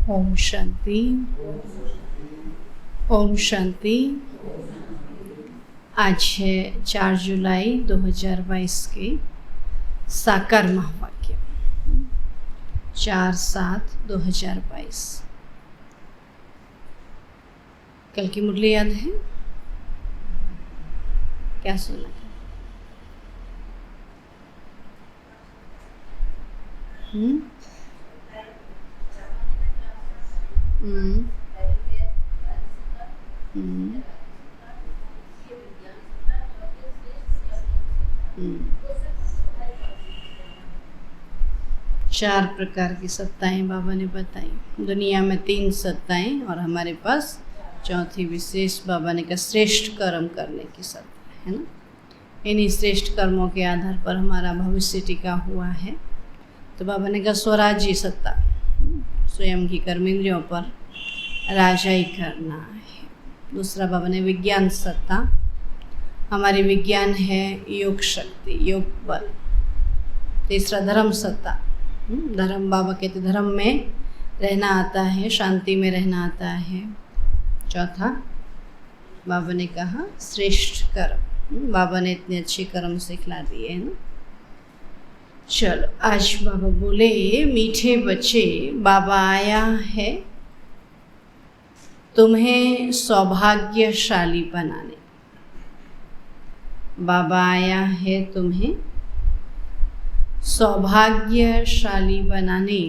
ओम शांति। ओम शांति। आज है 4 जुलाई 2022 के साकार महावाक्य 4/7/2022। कल की मुरली याद है? क्या सुना था? चार प्रकार की सत्ताएं बाबा ने बताई। दुनिया में 3 सत्ताएं और हमारे पास चौथी विशेष बाबा ने कहा श्रेष्ठ कर्म करने की सत्ता है ना। इन्हीं श्रेष्ठ कर्मों के आधार पर हमारा भविष्य टिका हुआ है। तो बाबा ने कहा स्वराज्य सत्ता, स्वयं की कर्मेंद्रियों पर राजाई करना है। दूसरा बाबा ने विज्ञान सत्ता, हमारी विज्ञान है योग शक्ति, योग बल। तीसरा धर्म सत्ता, धर्म बाबा कहते धर्म में रहना आता है, शांति में रहना आता है। चौथा बाबा ने कहा श्रेष्ठ कर्म, बाबा ने इतने अच्छे कर्म सिखला दिए है ना। चलो आज बाबा बोले मीठे बच्चे, बाबा आया है तुम्हें सौभाग्यशाली बनाने। बाबा आया है तुम्हें सौभाग्यशाली बनाने।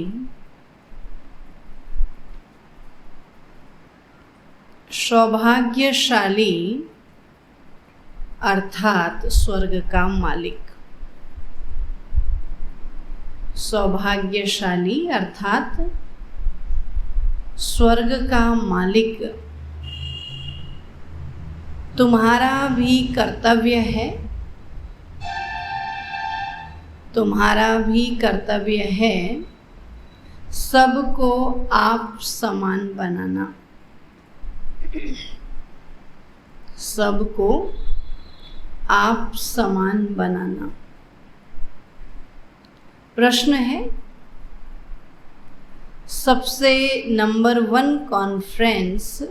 सौभाग्यशाली अर्थात स्वर्ग का मालिक। सौभाग्यशाली अर्थात स्वर्ग का मालिक। तुम्हारा भी कर्तव्य है, तुम्हारा भी कर्तव्य है सबको आप समान बनाना। सबको आप समान बनाना। प्रश्न है सबसे नंबर 1 कॉन्फ्रेंस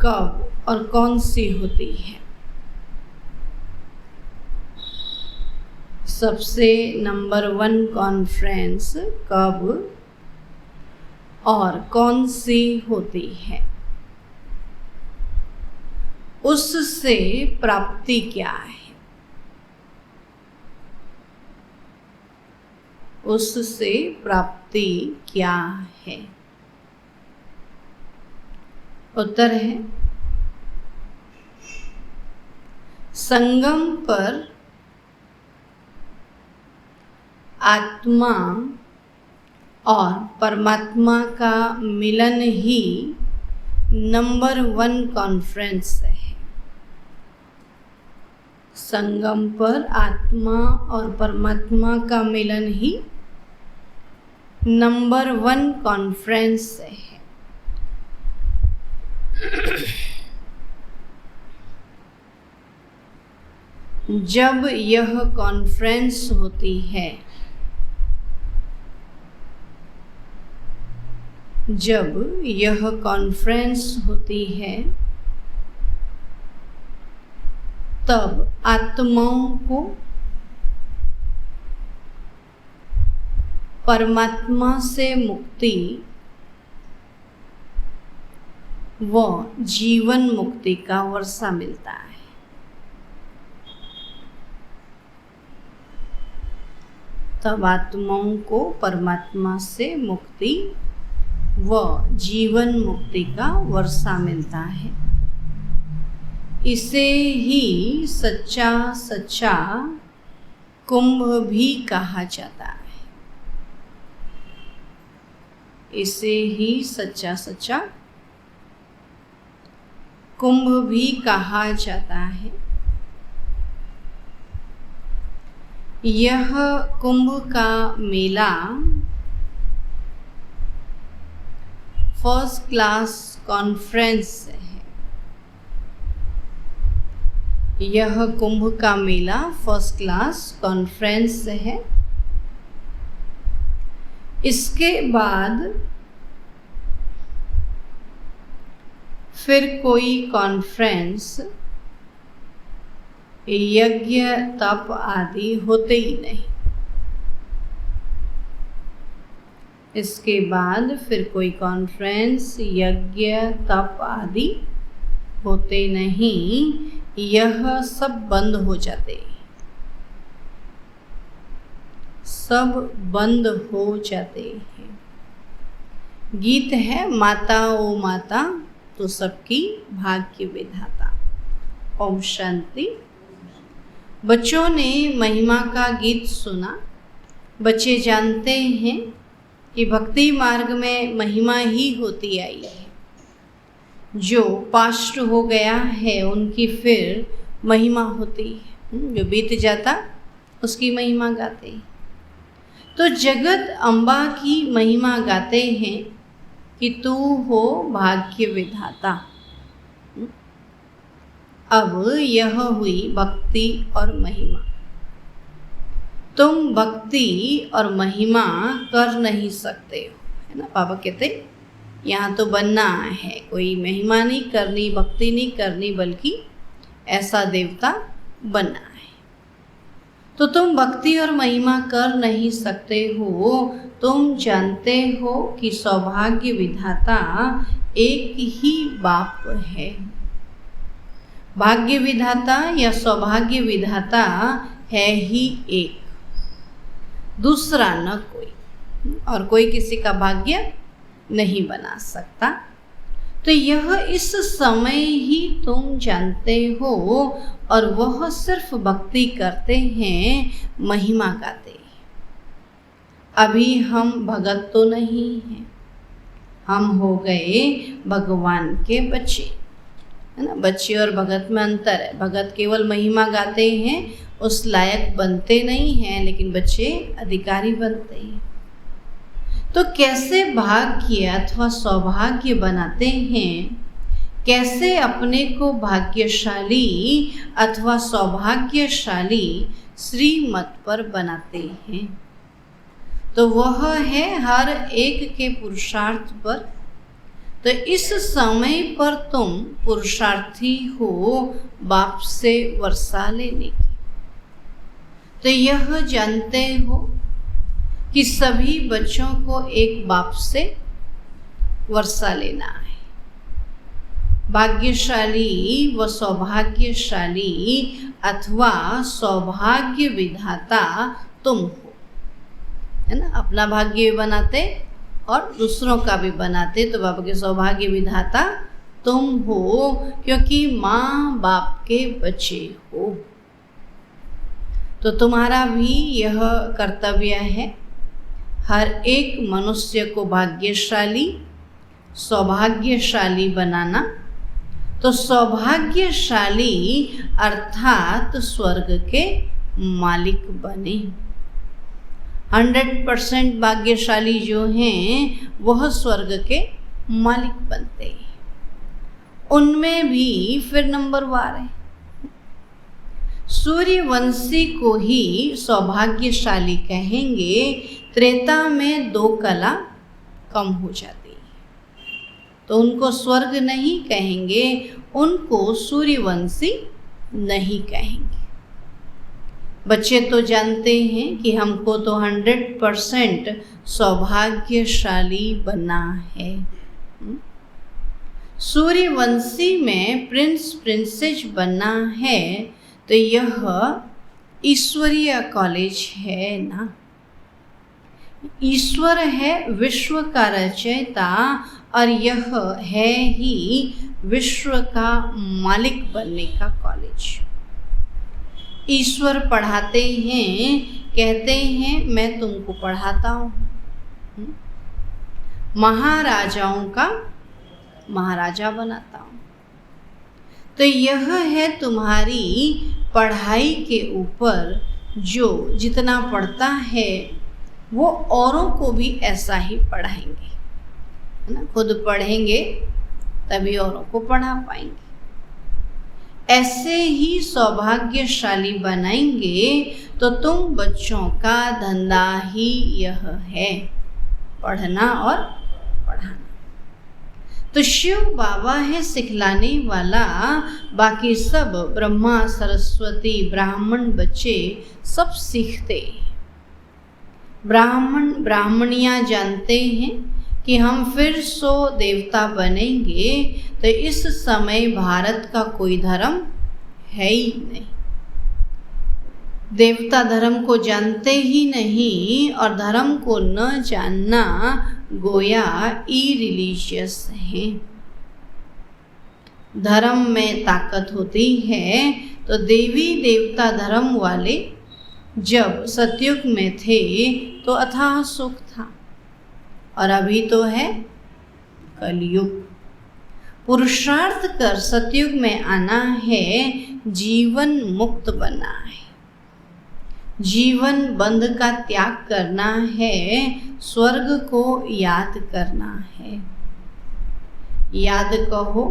कब और कौन सी होती है? सबसे नंबर 1 कॉन्फ्रेंस कब और कौन सी होती है? उससे प्राप्ति क्या है? उससे प्राप्ति क्या है? उत्तर है संगम पर आत्मा और परमात्मा का मिलन ही नंबर 1 कॉन्फ्रेंस है। संगम पर आत्मा और परमात्मा का मिलन ही नंबर 1 कॉन्फ्रेंस है। जब यह कॉन्फ्रेंस होती है, जब यह कॉन्फ्रेंस होती है तब आत्माओं को परमात्मा से मुक्ति व जीवन मुक्ति का वर्षा मिलता है। तब आत्माओं को परमात्मा से मुक्ति व जीवन मुक्ति का वर्षा मिलता है। इसे ही सच्चा सच्चा कुंभ भी कहा जाता है। इसे ही सच्चा सच्चा कुंभ भी कहा जाता है। यह कुंभ का मेला फर्स्ट क्लास कॉन्फ्रेंस है। यह कुंभ का मेला फर्स्ट क्लास कॉन्फ्रेंस है। इसके बाद फिर कोई कॉन्फ्रेंस, यज्ञ, तप आदि होते ही नहीं। इसके बाद फिर कोई कॉन्फ्रेंस, यज्ञ, तप आदि होते नहीं, यह सब बंद हो जाते, सब बंद हो जाते हैं। गीत है माता ओ माता तो सबकी भाग्य विधाता। ओम शांति। बच्चों ने महिमा का गीत सुना। बच्चे जानते हैं कि भक्ति मार्ग में महिमा ही होती आई है। जो पास्ट हो गया है उनकी फिर महिमा होती है, जो बीत जाता उसकी महिमा गाते हैं। तो जगत अम्बा की महिमा गाते हैं कि तू हो भाग्य विधाता। अब यह हुई भक्ति और महिमा। तुम भक्ति और महिमा कर नहीं सकते हो, है ना। पापा कहते यहाँ तो बनना है, कोई महिमा नहीं करनी, भक्ति नहीं करनी, बल्कि ऐसा देवता बनना है। तो तुम भक्ति और महिमा कर नहीं सकते हो। तुम जानते हो कि सौभाग्य विधाता एक ही बाप है। भाग्य विधाता या सौभाग्य विधाता है ही एक, दूसरा न कोई, और कोई किसी का भाग्य नहीं बना सकता। तो यह इस समय ही तुम जानते हो, और वह सिर्फ भक्ति करते हैं, महिमा गाते हैं। अभी हम भगत तो नहीं हैं, हम हो गए भगवान के बच्चे, है ना। बच्चे और भगत में अंतर है। भगत केवल महिमा गाते हैं, उस लायक बनते नहीं हैं, लेकिन बच्चे अधिकारी बनते हैं। तो कैसे भाग्य अथवा सौभाग्य बनाते हैं, कैसे अपने को भाग्यशाली अथवा सौभाग्यशाली श्रीमत पर बनाते हैं, तो वह है हर एक के पुरुषार्थ पर। तो इस समय पर तुम पुरुषार्थी हो बाप से वर्षा लेने की। तो यह जानते हो कि सभी बच्चों को एक बाप से वर्षा लेना है। भाग्यशाली व सौभाग्यशाली अथवा सौभाग्य विधाता तुम हो, है ना। अपना भाग्य भी बनाते और दूसरों का भी बनाते, तो बाबा के सौभाग्य विधाता तुम हो, क्योंकि माँ बाप के बच्चे हो। तो तुम्हारा भी यह कर्तव्य है, हर एक मनुष्य को भाग्यशाली सौभाग्यशाली बनाना। तो सौभाग्यशाली अर्थात स्वर्ग के मालिक बने। 100% भाग्यशाली जो हैं वह स्वर्ग के मालिक बनते हैं। उनमें भी फिर नंबरवार है। सूर्यवंशी को ही सौभाग्यशाली कहेंगे। त्रेता में 2 कला कम हो जाती है, तो उनको स्वर्ग नहीं कहेंगे, उनको सूर्यवंशी नहीं कहेंगे। बच्चे तो जानते हैं कि हमको तो 100% सौभाग्यशाली बनना है। सूर्यवंशी में प्रिंस प्रिंसेस बनना है, तो यह ईश्वरीय कॉलेज है ना। ईश्वर है विश्व का रचयिता, और यह है ही विश्व का मालिक बनने का कॉलेज। ईश्वर पढ़ाते हैं, कहते हैं मैं तुमको पढ़ाता हूँ। महाराजाओं का महाराजा बनाता हूँ। तो यह है तुम्हारी पढ़ाई के ऊपर, जो जितना पढ़ता है वो औरों को भी ऐसा ही पढ़ाएंगे, है ना। खुद पढ़ेंगे तभी औरों को पढ़ा पाएंगे। ऐसे ही सौभाग्यशाली बनाएंगे। तो तुम बच्चों का धंधा ही यह है। पढ़ना और पढ़ाना। तो शिव बाबा है सिखलाने वाला, बाकी सब ब्रह्मा सरस्वती ब्राह्मण बच्चे सब सीखते हैं। ब्राह्मणियाँ जानते हैं कि हम फिर 100 देवता बनेंगे, तो इस समय भारत का कोई धर्म है ही नहीं। देवता धर्म को जानते ही नहीं, और धर्म को न जानना गोया इरिलीजियस है। धर्म में ताकत होती है, तो देवी देवता धर्म वाले जब सतयुग में थे तो अथाह सुख था, और अभी तो है कलयुग। पुरुषार्थ कर सतयुग में आना है, जीवन मुक्त बनना है, जीवन बंध का त्याग करना है, स्वर्ग को याद करना है। याद कहो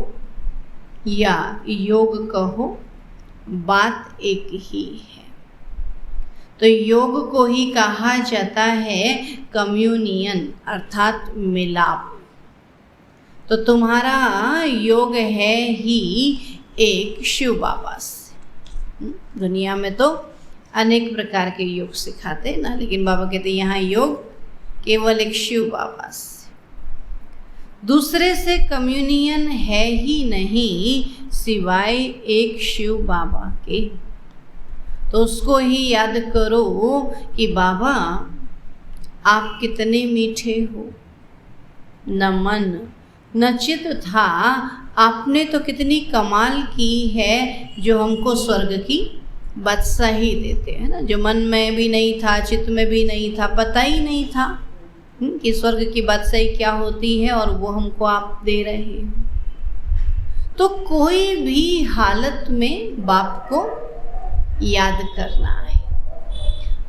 या योग कहो, बात एक ही है। तो योग को ही कहा जाता है कम्युनियन, अर्थात मिलाप। तो तुम्हारा योग है ही एक शिव बाबा से। दुनिया में तो अनेक प्रकार के योग सिखाते ना, लेकिन बाबा कहते यहाँ योग केवल एक शिव बाबा से। दूसरे से कम्युनियन है ही नहीं सिवाय एक शिव बाबा के। तो उसको ही याद करो कि बाबा आप कितने मीठे हो, न मन न चित था, आपने तो कितनी कमाल की है जो हमको स्वर्ग की बादशाही देते हैं ना। जो मन में भी नहीं था, चित्त में भी नहीं था, पता ही नहीं था कि स्वर्ग की बादशाही क्या होती है, और वो हमको आप दे रहे हैं। तो कोई भी हालत में बाप को याद करना है,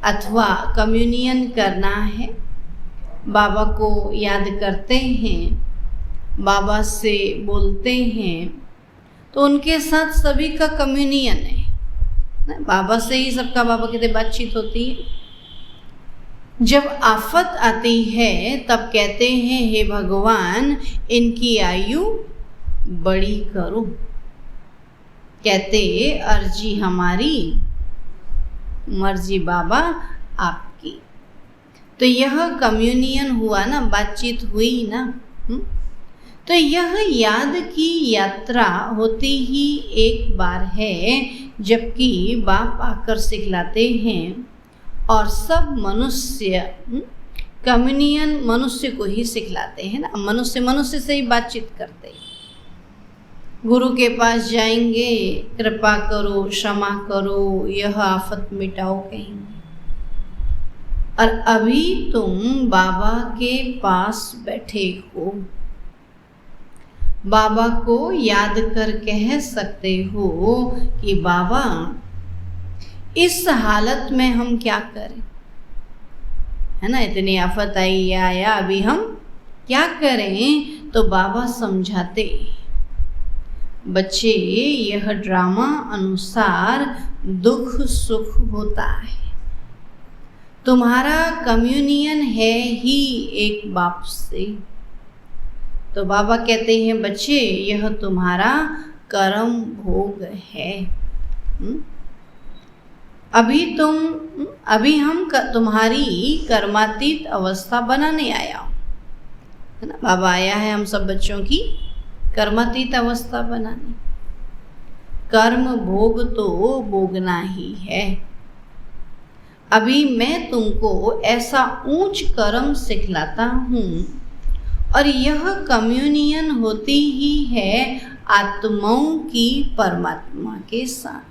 अथवा कम्युनियन करना है। बाबा को याद करते हैं, बाबा से बोलते हैं, तो उनके साथ सभी का कम्युनियन है। बाबा से ही सबका बाबा कहते बातचीत होती है। जब आफत आती है तब कहते हैं हे भगवान इनकी आयु बड़ी करो। कहते अर्जी हमारी, मर्जी बाबा आपकी। तो यह कम्युनियन हुआ ना, बातचीत हुई ना। तो यह याद की यात्रा होती ही एक बार है, जबकि बाप आकर सिखलाते हैं, और सब मनुष्य कम्युनियन मनुष्य को ही सिखलाते हैं ना। मनुष्य मनुष्य से ही बातचीत करते हैं। गुरु के पास जाएंगे, कृपा करो, क्षमा करो, यह आफत मिटाओ कहेंगे। और अभी तुम बाबा के पास बैठे हो, बाबा को याद कर कह सकते हो कि बाबा इस हालत में हम क्या करें, है ना। इतनी आफत आई या आया, अभी हम क्या करें। तो बाबा समझाते बच्चे यह ड्रामा अनुसार दुख सुख होता है। तुम्हारा कम्युनियन है ही एक बाप से। तो बाबा कहते हैं बच्चे यह तुम्हारा कर्म भोग है। अभी हम तुम्हारी कर्मातीत अवस्था बनाने आया हूँ, है ना। बाबा आया है हम सब बच्चों की कर्मातीत अवस्था बनाने। कर्म भोग तो भोगना ही है। अभी मैं तुमको ऐसा ऊंच कर्म सिखलाता हूँ, और यह कम्युनियन होती ही है आत्माओं की परमात्मा के साथ।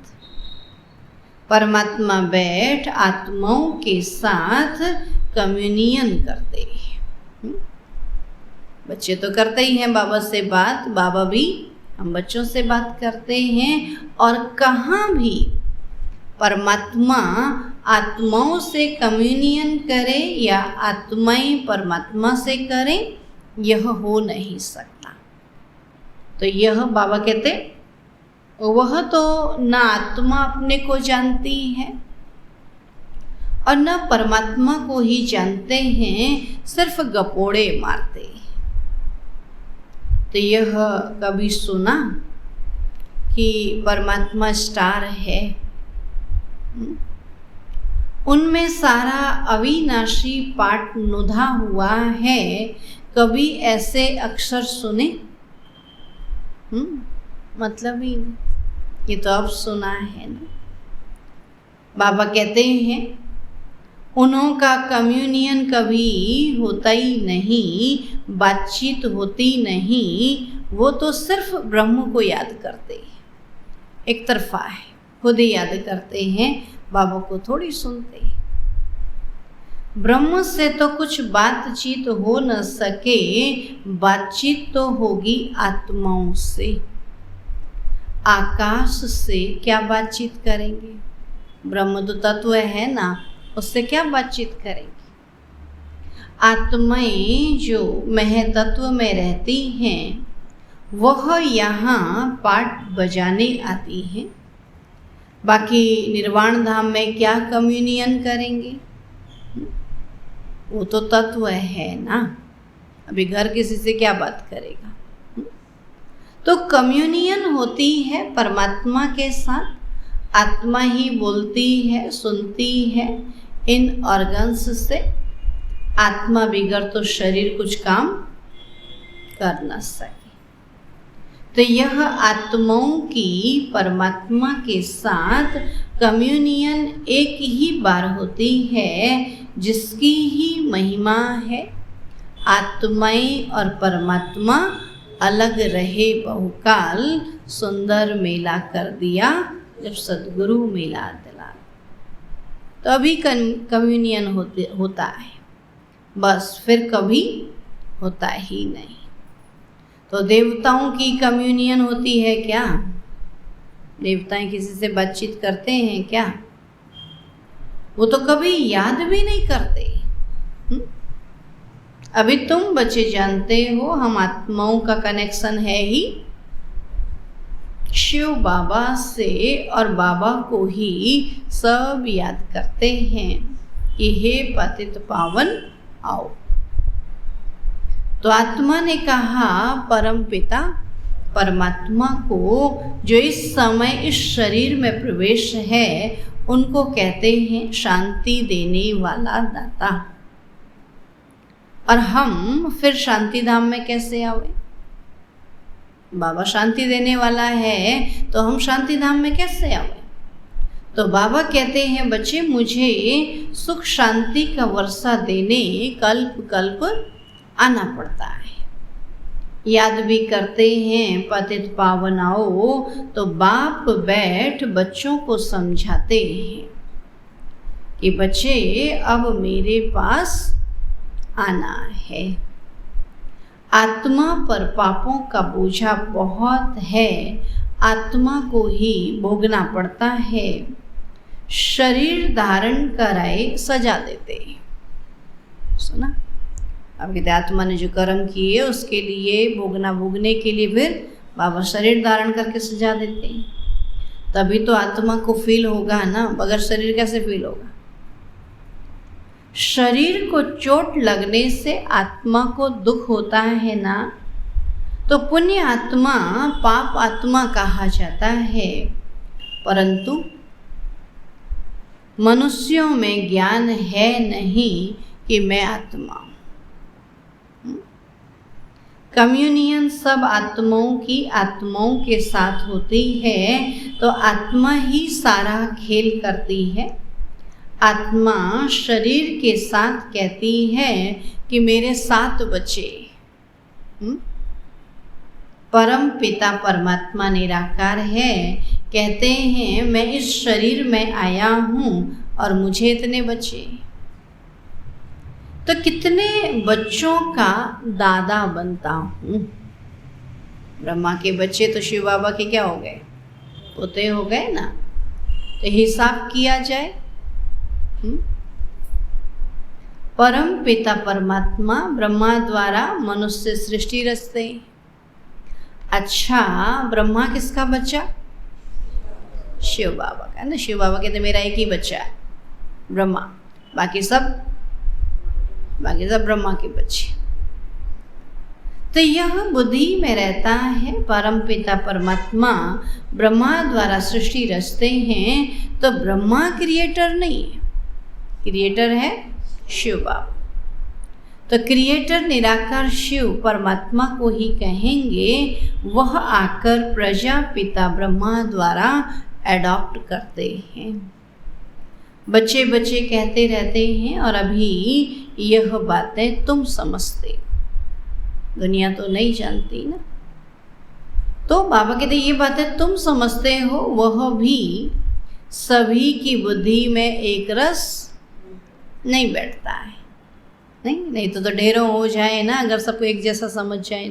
परमात्मा बैठ आत्माओं के साथ कम्युनियन करते हैं। बच्चे तो करते ही हैं बाबा से बात, बाबा भी हम बच्चों से बात करते हैं। और कहाँ भी परमात्मा आत्माओं से कम्युनियन करे या आत्माएं परमात्मा से करें, यह हो नहीं सकता। तो यह बाबा कहते वह तो न आत्मा अपने को जानती है और न परमात्मा को ही जानते हैं, सिर्फ गपोड़े मारते। तो यह कभी सुना कि परमात्मा स्टार है? उनमें सारा अविनाशी पाठ नुधा हुआ है, कभी ऐसे अक्षर सुने? मतलब ही नहीं, ये तो अब सुना है ना। बाबा कहते हैं उन्हों का कम्युनियन कभी होता ही नहीं, बातचीत होती नहीं, वो तो सिर्फ ब्रह्म को याद करते हैं, एक तरफा है, खुद ही याद करते हैं, बाबा को थोड़ी सुनते हैं। ब्रह्म से तो कुछ बातचीत हो न सके, बातचीत तो होगी आत्माओं से। आकाश से क्या बातचीत करेंगे? ब्रह्म तो तत्व है ना, उससे क्या बातचीत करेंगे? आत्माएं जो महतत्व में रहती हैं, वह यहाँ पाठ बजाने आती हैं। बाकी निर्वाण धाम में क्या कम्युनियन करेंगे? वो तो तत्व है ना, अभी घर किसी से क्या बात करेगा? तो कम्युनियन होती है परमात्मा के साथ, आत्मा ही बोलती है, सुनती है इन ऑर्गन्स से। आत्मा बिगड़ तो शरीर कुछ काम कर न सके। तो यह आत्माओं की परमात्मा के साथ कम्युनियन एक ही बार होती है, जिसकी ही महिमा है। आत्माएं और परमात्मा अलग रहे बहुकाल, सुंदर मेला कर दिया जब सद्गुरु मेला दिला। तो अभी कम्युनियन होता है, बस फिर कभी होता ही नहीं। तो देवताओं की कम्युनियन होती है क्या? देवताएं किसी से बातचीत करते हैं क्या? वो तो कभी याद भी नहीं करते। अभी तुम बच्चे जानते हो, हम आत्माओं का कनेक्शन है ही शिव बाबा से, और बाबा को ही सब याद करते हैं कि हे पतित पावन आओ। तो आत्मा ने कहा परम पिता परमात्मा को, जो इस समय इस शरीर में प्रवेश है, उनको कहते हैं शांति देने वाला दाता। और हम फिर शांति धाम में कैसे आवे? बाबा शांति देने वाला है, तो हम शांति धाम में कैसे आवे? तो बाबा कहते हैं बच्चे, मुझे सुख शांति का वर्षा देने कल्प कल्प आना पड़ता है। याद भी करते हैं पतित पावन आओ, तो बाप बैठ बच्चों को समझाते हैं कि बच्चे अब मेरे पास आना है। आत्मा पर पापों का बोझा बहुत है, आत्मा को ही भोगना पड़ता है। शरीर धारण कराए सजा देते हैं। सुना? अब कहते आत्मा ने जो कर्म किए उसके लिए भोगने के लिए फिर बाबा शरीर धारण करके सजा देते हैं। तभी तो आत्मा को फील होगा ना, बगैर शरीर कैसे फील होगा? शरीर को चोट लगने से आत्मा को दुख होता है ना, तो पुण्य आत्मा पाप आत्मा कहा जाता है। परंतु मनुष्यों में ज्ञान है नहीं कि मैं आत्मा हूं। कम्युनियन सब आत्माओं की आत्माओं के साथ होती है, तो आत्मा ही सारा खेल करती है। आत्मा शरीर के साथ कहती है कि मेरे 7 बच्चे। परम पिता परमात्मा निराकार है, कहते हैं मैं इस शरीर में आया हूँ और मुझे इतने बच्चे। तो कितने बच्चों का दादा बनता हूँ? ब्रह्मा के बच्चे तो शिव बाबा के क्या हो गए? पोते हो गए ना। तो हिसाब किया जाए। परम पिता परमात्मा ब्रह्मा द्वारा मनुष्य सृष्टि रचते। अच्छा, ब्रह्मा किसका बच्चा? शिव बाबा का ना। शिव बाबा कहते मेरा एक ही बच्चा है ब्रह्मा। बाकी सब ब्रह्मा के बच्चे। तो यह बुद्धि में रहता है परमपिता परमात्मा ब्रह्मा द्वारा सृष्टि रचते हैं, तो ब्रह्मा क्रिएटर नहीं है, क्रिएटर है शिव बाबा। तो क्रिएटर निराकार शिव परमात्मा को ही कहेंगे, वह आकर प्रजापिता ब्रह्मा द्वारा एडॉप्ट करते हैं। बच्चे बच्चे कहते रहते हैं और अभी यह बातें तुम समझते हो, दुनिया तो नहीं जानती ना। तो बाबा कहते ये बातें तुम समझते हो, वह भी सभी की बुद्धि में एक रस नहीं बैठता है। नहीं तो ढेरों हो जाए ना, अगर सबको एक जैसा समझ जाए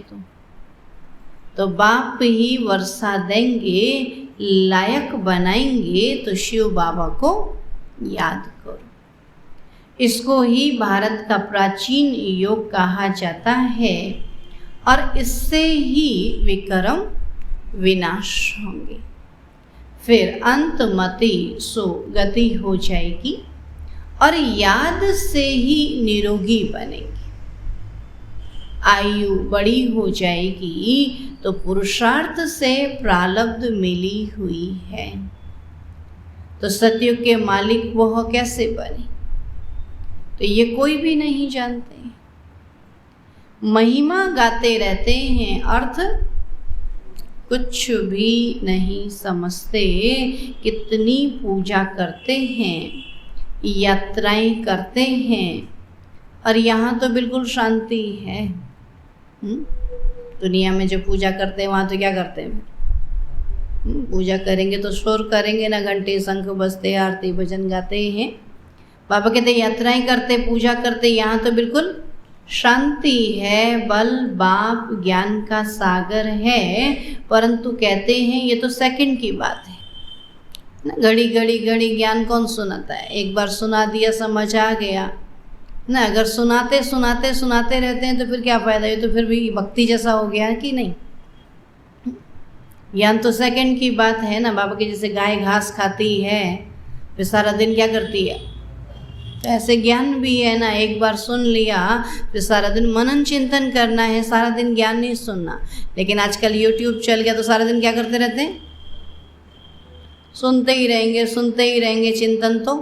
तो बाप ही वर्षा देंगे, लायक बनाएंगे, तो शिव बाबा को याद करो। इसको ही भारत का प्राचीन योग कहा जाता है और इससे ही विक्रम विनाश होंगे, फिर अंतमति सो गति हो जाएगी और याद से ही निरोगी बनेंगे। आयु बड़ी हो जाएगी तो पुरुषार्थ से प्रारब्ध मिली हुई है। तो सतयुग के मालिक वह कैसे बने, तो ये कोई भी नहीं जानते। महिमा गाते रहते हैं, अर्थ कुछ भी नहीं समझते। कितनी पूजा करते हैं, यात्राएं करते हैं, और यहाँ तो बिल्कुल शांति है। दुनिया में जो पूजा करते हैं वहाँ तो क्या करते हैं, पूजा करेंगे तो शोर करेंगे ना, घंटे शंख बजते, आरती भजन गाते हैं। बाबा कहते यात्राएं करते, पूजा करते, यहाँ तो बिल्कुल शांति है, बल बाप ज्ञान का सागर है। परंतु कहते हैं ये तो सेकंड की बात है ना, घड़ी ज्ञान कौन सुनाता है, एक बार सुना दिया समझ आ गया ना। अगर सुनाते रहते हैं तो फिर क्या फ़ायदा, ये तो फिर भी भक्ति जैसा हो गया कि नहीं। ज्ञान तो सेकंड की बात है ना। बाबा की जैसे गाय घास खाती है फिर सारा दिन क्या करती है, तो ऐसे ज्ञान भी है ना। एक बार सुन लिया फिर सारा दिन मनन चिंतन करना है, सारा दिन ज्ञान नहीं सुनना। लेकिन आजकल यूट्यूब चल गया तो सारा दिन क्या करते रहते हैं, सुनते ही रहेंगे, चिंतन तो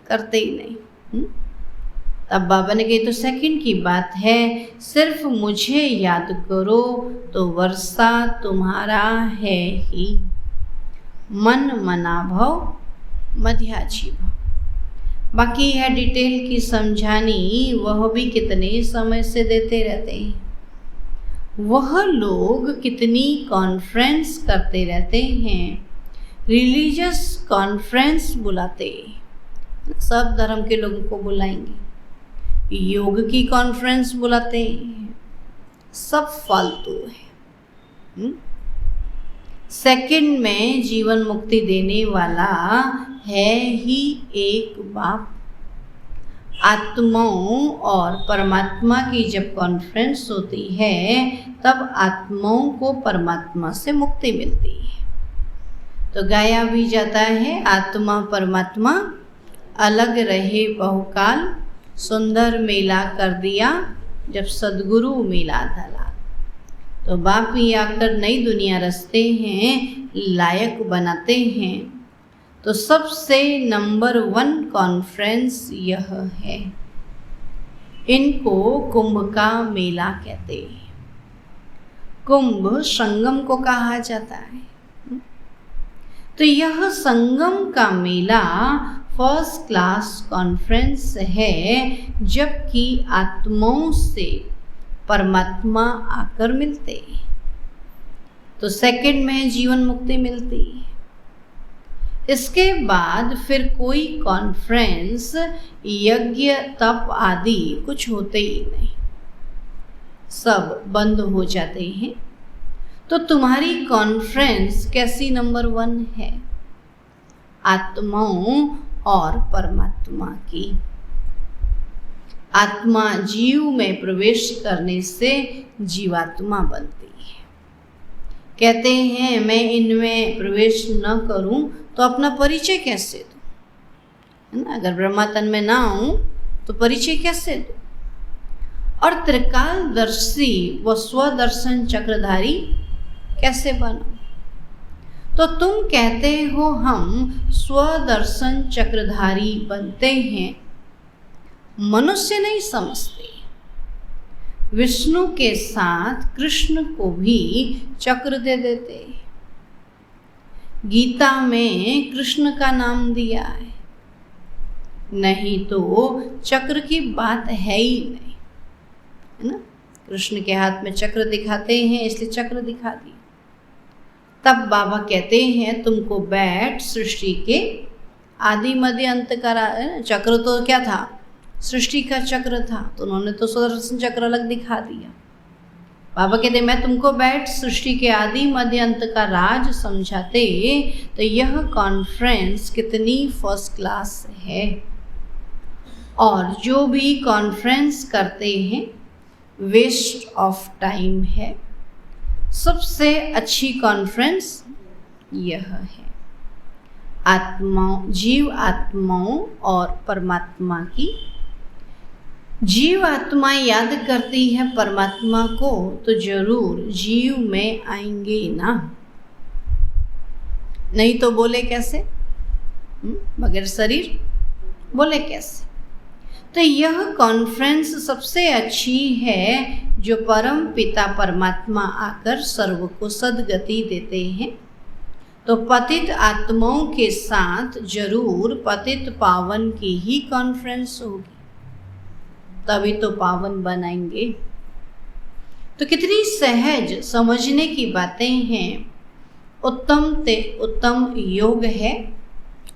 करते ही नहीं। तब बाबा ने कही तो सेकंड की बात है, सिर्फ मुझे याद करो तो वर्षा तुम्हारा है ही। मन मना भव मध्याजी भव। बाकी है डिटेल की समझानी, वह भी कितने समय से देते रहते हैं। वह लोग कितनी कॉन्फ्रेंस करते रहते हैं, रिलीजियस कॉन्फ्रेंस बुलाते, सब धर्म के लोगों को बुलाएंगे, योग की कॉन्फ्रेंस बुलाते हैं, सब फालतू है। सेकंड में जीवन मुक्ति देने वाला है ही एक बाप। आत्माओं और परमात्मा की जब कॉन्फ्रेंस होती है तब आत्माओं को परमात्मा से मुक्ति मिलती है। तो गाया भी जाता है, आत्मा परमात्मा अलग रहे बहुकाल, सुंदर मेला कर दिया जब सदगुरु मिला धला। तो बाप ही आकर नई दुनिया रचते हैं, लायक बनाते हैं। तो सबसे नंबर 1 कॉन्फ्रेंस यह है। इनको कुंभ का मेला कहते हैं। कुंभ संगम को कहा जाता है। तो यह संगम का मेला फर्स्ट क्लास कॉन्फ्रेंस है, जबकि आत्माओं से परमात्मा आकर मिलते हैं। तो सेकंड में जीवन मुक्ति मिलती है। इसके बाद फिर कोई कॉन्फ्रेंस, यज्ञ तप आदि कुछ होते ही नहीं, सब बंद हो जाते हैं। तो तुम्हारी कॉन्फ्रेंस कैसी नंबर 1 है, आत्माओं और परमात्मा की। आत्मा जीव में प्रवेश करने से जीवात्मा बनती है। कहते हैं मैं इनमें प्रवेश न करूं तो अपना परिचय कैसे दूं, है ना। अगर ब्रह्मा तन में ना हूँ तो परिचय कैसे दूँ? और त्रिकालदर्शी व स्वदर्शन चक्रधारी कैसे बनूं? तो तुम कहते हो हम स्वदर्शन चक्रधारी बनते हैं, मनुष्य नहीं समझते। विष्णु के साथ कृष्ण को भी चक्र दे देते। गीता में कृष्ण का नाम दिया है, नहीं तो चक्र की बात है ही नहीं, है ना। कृष्ण के हाथ में चक्र दिखाते हैं, इसलिए चक्र दिखा दिया। तब बाबा कहते हैं तुमको बैठ सृष्टि के आदि मध्य अंत का चक्र तो क्या था? सृष्टि का चक्र था, तो उन्होंने तो सुदर्शन चक्र अलग दिखा दिया। बाबा कहते मैं तुमको बैठ सृष्टि के आदि मध्य अंत का राज समझाते, तो यह कॉन्फ्रेंस कितनी फर्स्ट क्लास है। और जो भी कॉन्फ्रेंस करते हैं वेस्ट ऑफ टाइम है। सबसे अच्छी कॉन्फ्रेंस यह है, जीव आत्माओं और परमात्मा की। जीव आत्मा याद करती है परमात्मा को, तो जरूर जीव में आएंगे ना, नहीं तो बोले कैसे? बगैर शरीर बोले कैसे? तो यह कॉन्फ्रेंस सबसे अच्छी है, जो परम पिता परमात्मा आकर सर्व को सद्गति देते हैं। तो पतित आत्माओं के साथ जरूर पतित पावन की ही कॉन्फ्रेंस होगी, तभी तो पावन बनाएंगे। तो कितनी सहज समझने की बातें हैं। उत्तम ते उत्तम योग है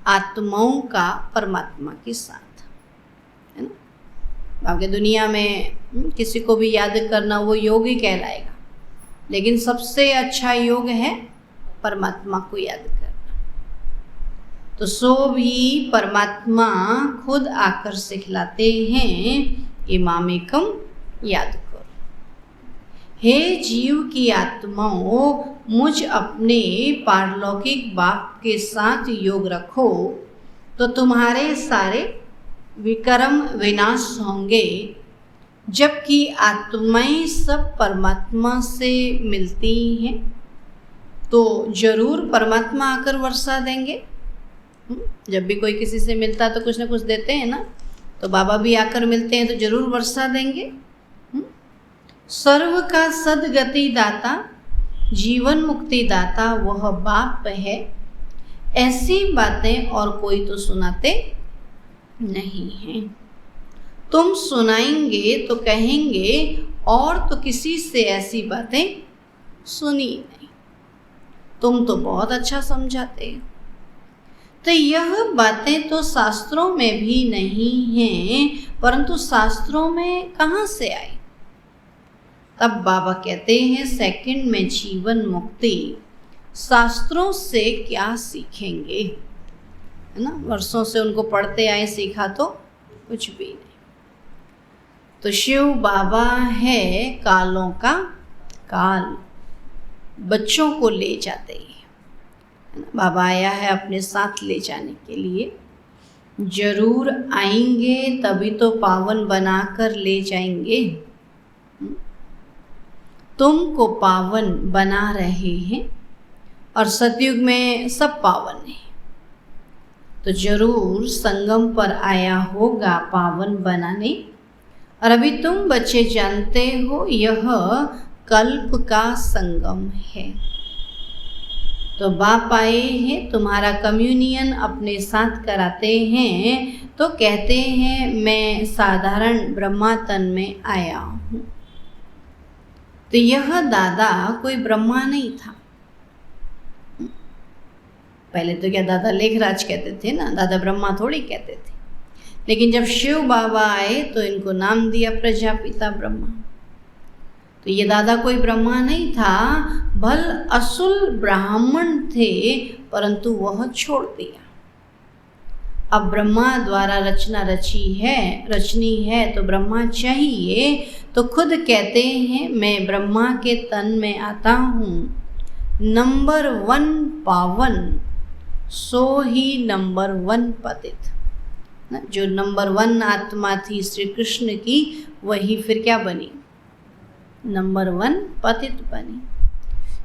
आत्माओं का परमात्मा के साथ, है ना। आगे दुनिया में किसी को भी याद करना वो योग ही कहलाएगा, लेकिन सबसे अच्छा योग है परमात्मा को याद करना। तो सो भी परमात्मा खुद आकर सिखलाते हैं, इमामेकम याद करो। हे जीव की आत्माओं, मुझ अपने पारलौकिक बाप के साथ योग रखो, तो तुम्हारे सारे विकर्म विनाश होंगे। जबकि आत्माएं सब परमात्मा से मिलती हैं, तो जरूर परमात्मा आकर वर्षा देंगे। जब भी कोई किसी से मिलता तो कुछ ना कुछ देते हैं ना, तो बाबा भी आकर मिलते हैं तो जरूर वर्षा देंगे। सर्व का सद्गति दाता, जीवन मुक्ति दाता वह बाप है। ऐसी बातें और कोई तो सुनाते नहीं है। तुम सुनाएंगे तो कहेंगे और तो किसी से ऐसी बातें सुनी नहीं, तुम तो बहुत अच्छा समझाते हो। तो यह बातें तो शास्त्रों में भी नहीं हैं, परंतु शास्त्रों में कहाँ से आई? तब बाबा कहते हैं सेकंड में जीवन मुक्ति शास्त्रों से क्या सीखेंगे, है ना। वर्षों से उनको पढ़ते आए, सीखा तो कुछ भी नहीं। तो शिव बाबा है कालों का काल, बच्चों को ले जाते हैं। बाबा आया है अपने साथ ले जाने के लिए, जरूर आएंगे तभी तो पावन बनाकर ले जाएंगे। तुमको पावन बना रहे हैं, और सतयुग में सब पावन है, तो जरूर संगम पर आया होगा पावन बनाने। और अभी तुम बच्चे जानते हो यह कल्प का संगम है। तो बाप आए हैं, तुम्हारा कम्युनियन अपने साथ कराते हैं, तो कहते हैं मैं साधारण ब्रह्मा तन में आया हूँ। तो यह दादा कोई ब्रह्मा नहीं था। पहले तो क्या दादा लेखराज कहते थे ना, दादा ब्रह्मा थोड़ी कहते थे। लेकिन जब शिव बाबा आए तो इनको नाम दिया प्रजापिता ब्रह्मा। तो ये दादा कोई ब्रह्मा नहीं था, भल असुल ब्राह्मण थे, परंतु वह छोड़ दिया। अब ब्रह्मा द्वारा रचनी है तो ब्रह्मा चाहिए। तो खुद कहते हैं मैं ब्रह्मा के तन में आता हूँ, नंबर 1 पावन, सो ही नंबर 1 पतित। ना, जो नंबर 1 आत्मा थी श्री कृष्ण की, वही फिर क्या बनी? नंबर 1 पतित बनी।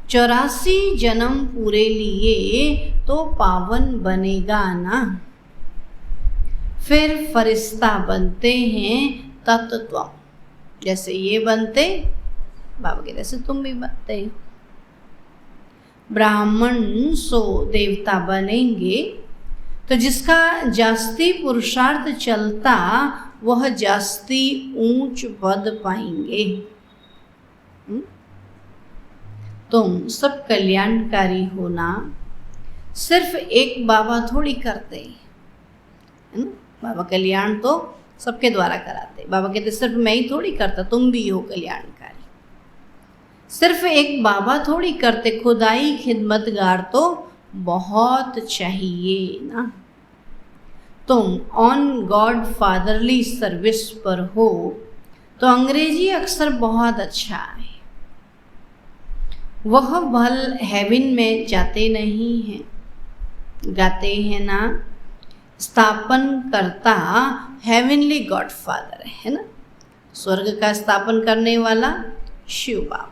84 जन्म पूरे लिए तो पावन बनेगा ना। फिर फरिश्ता बनते हैं तत्त्व, जैसे ये बनते, बाबा के जैसे तुम भी बनते हो। ब्राह्मण सो देवता बनेंगे, तो जिसका जास्ती पुरुषार्थ चलता वह जास्ती ऊंच पद पाएंगे। तुम सब कल्याणकारी होना सिर्फ एक बाबा थोड़ी करते है ना। बाबा कल्याण तो सबके द्वारा कराते। बाबा कहते सिर्फ मैं ही थोड़ी करता, तुम भी हो कल्याणकारी। सिर्फ एक बाबा थोड़ी करते, खुदाई खिदमतगार तो बहुत चाहिए ना। तुम ऑन गॉड फादरली सर्विस पर हो तो अंग्रेजी अक्सर बहुत अच्छा है। वह भल हेवन में जाते नहीं हैं, गाते हैं ना। स्थापन करता हेवनली गॉड फादर है ना, स्वर्ग का स्थापन करने वाला शिव बाबा।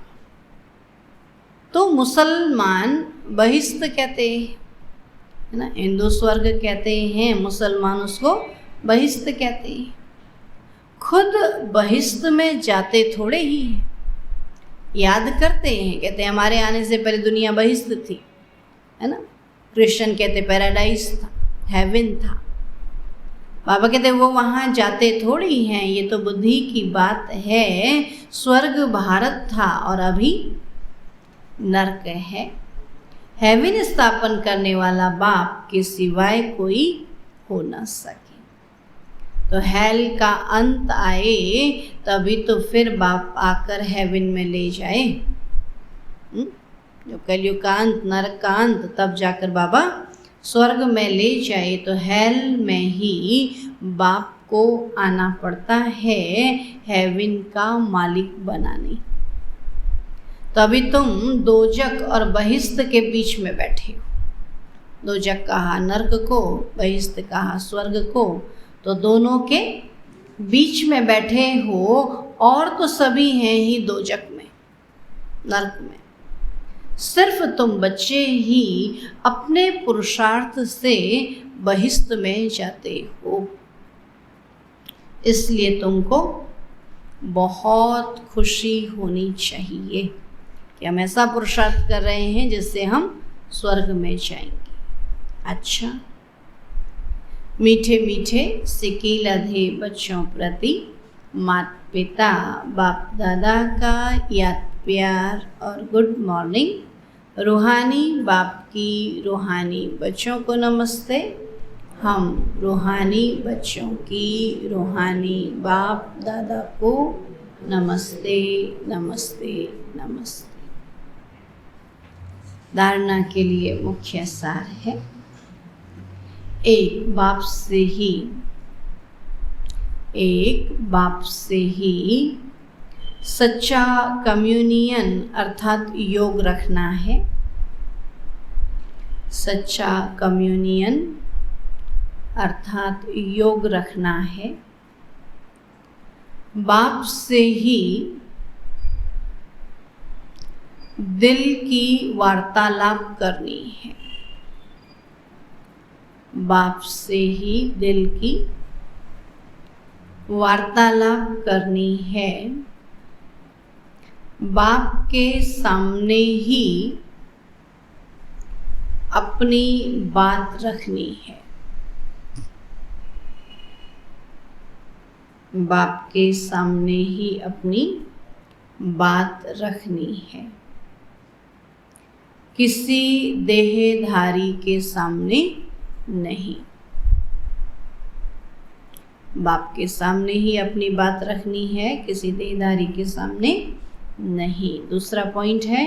तो मुसलमान बहिष्त कहते हैं है ना, हिंदू स्वर्ग कहते हैं, मुसलमान उसको बहिष्त कहते हैं। खुद बहिष्त में जाते थोड़े ही हैं, याद करते हैं, कहते हैं हमारे आने से पहले दुनिया बहिष्त थी है ना। क्रिश्चियन कहते पैराडाइज था, हेवन था। बाबा कहते वो वहाँ जाते थोड़ी हैं, ये तो बुद्धि की बात है। स्वर्ग भारत था और अभी नरक है। हेवन स्थापन करने वाला बाप के सिवाय कोई हो न सके। तो हेल का अंत आए तभी तो फिर बाप आकर हेवन में ले जाए। जो कलयुग का अंत, नरक का अंत, तब जाकर बाबा स्वर्ग में ले जाए। तो हेल में ही बाप को आना पड़ता है हेवन का मालिक बनाने। तो अभी तुम दोजक और बहिष्त के बीच में बैठे हो। दोजक कहा नर्क को, बहिष्त कहा स्वर्ग को, तो दोनों के बीच में बैठे हो। और तो सभी हैं ही दोजक में, नर्क में। सिर्फ तुम बच्चे ही अपने पुरुषार्थ से बहिष्त में जाते हो। इसलिए तुमको बहुत खुशी होनी चाहिए कि हम ऐसा पुरुषार्थ कर रहे हैं जिससे हम स्वर्ग में जाएंगे। अच्छा, मीठे मीठे सिकी लधे बच्चों प्रति माता पिता बाप दादा का याद प्यार और गुड मॉर्निंग। रूहानी बाप की रूहानी बच्चों को नमस्ते। हम रूहानी बच्चों की रूहानी बाप दादा को नमस्ते नमस्ते नमस्ते। धारणा के लिए मुख्य सार है, एक बाप से ही सच्चा कम्युनियन अर्थात योग रखना है। सच्चा कम्युनियन अर्थात योग रखना है। बाप से ही दिल की वार्तालाप करनी है। बाप से ही दिल की वार्तालाप करनी है। बाप के सामने ही अपनी बात रखनी है। बाप के सामने ही अपनी बात रखनी है, किसी देहधारी के सामने नहीं। बाप के सामने ही अपनी बात रखनी है, किसी देहधारी के सामने नहीं। दूसरा पॉइंट है,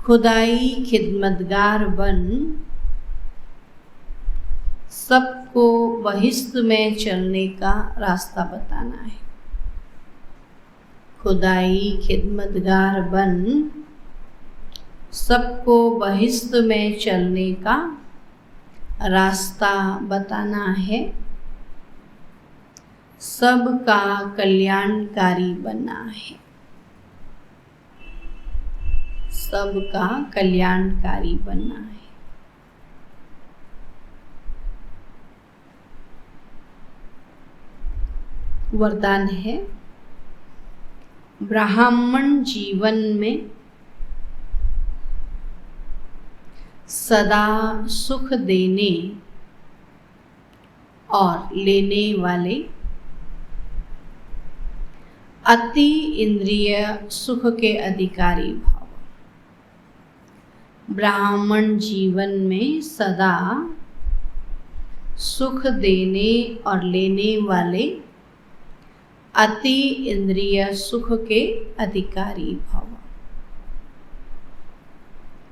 खुदाई खिदमतगार बन सबको बहिष्त में चलने का रास्ता बताना है। खुदाई खिदमतगार बन सबको बहिष्त में चलने का रास्ता बताना है। सबका कल्याणकारी बनना है, सबका कल्याणकारी बनना है। वरदान है, ब्राह्मण जीवन में सदा सुख देने और लेने वाले अति इंद्रिय सुख के अधिकारी भाव। ब्राह्मण जीवन में सदा सुख देने और लेने वाले अति इंद्रिय सुख के अधिकारी भाव।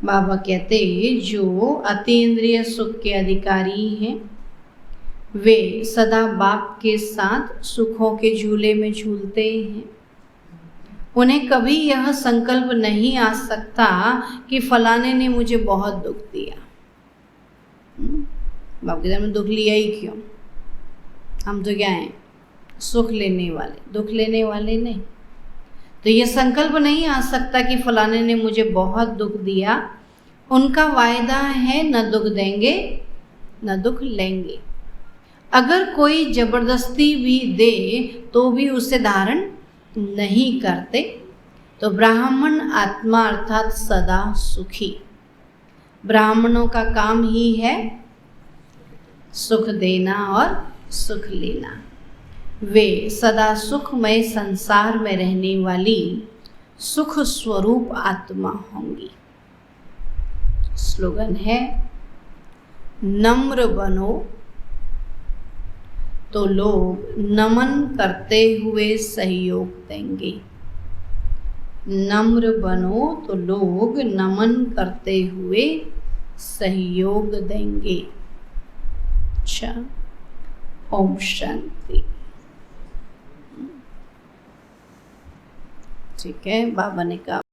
बाबा कहते जो अति इंद्रिय सुख के अधिकारी हैं वे सदा बाप के साथ सुखों के झूले में झूलते हैं। उन्हें कभी यह संकल्प नहीं आ सकता कि फलाने ने मुझे बहुत दुख दिया। बाप के में दुख लिया ही क्यों? हम तो क्या हैं? सुख लेने वाले, दुख लेने वाले नहीं। तो ये संकल्प नहीं आ सकता कि फलाने ने मुझे बहुत दुख दिया। उनका वायदा है न दुख देंगे न दुख लेंगे। अगर कोई जबरदस्ती भी दे तो भी उसे धारण नहीं करते। तो ब्राह्मण आत्मा अर्थात सदा सुखी। ब्राह्मणों का काम ही है सुख देना और सुख लेना। वे सदा सुखमय संसार में रहने वाली सुख स्वरूप आत्मा होंगी। स्लोगन है, नम्र बनो तो लोग नमन करते हुए सहयोग देंगे। नम्र बनो तो लोग नमन करते हुए सहयोग देंगे। अच्छा, ओम शांति। ठीक है, बाबा ने कहा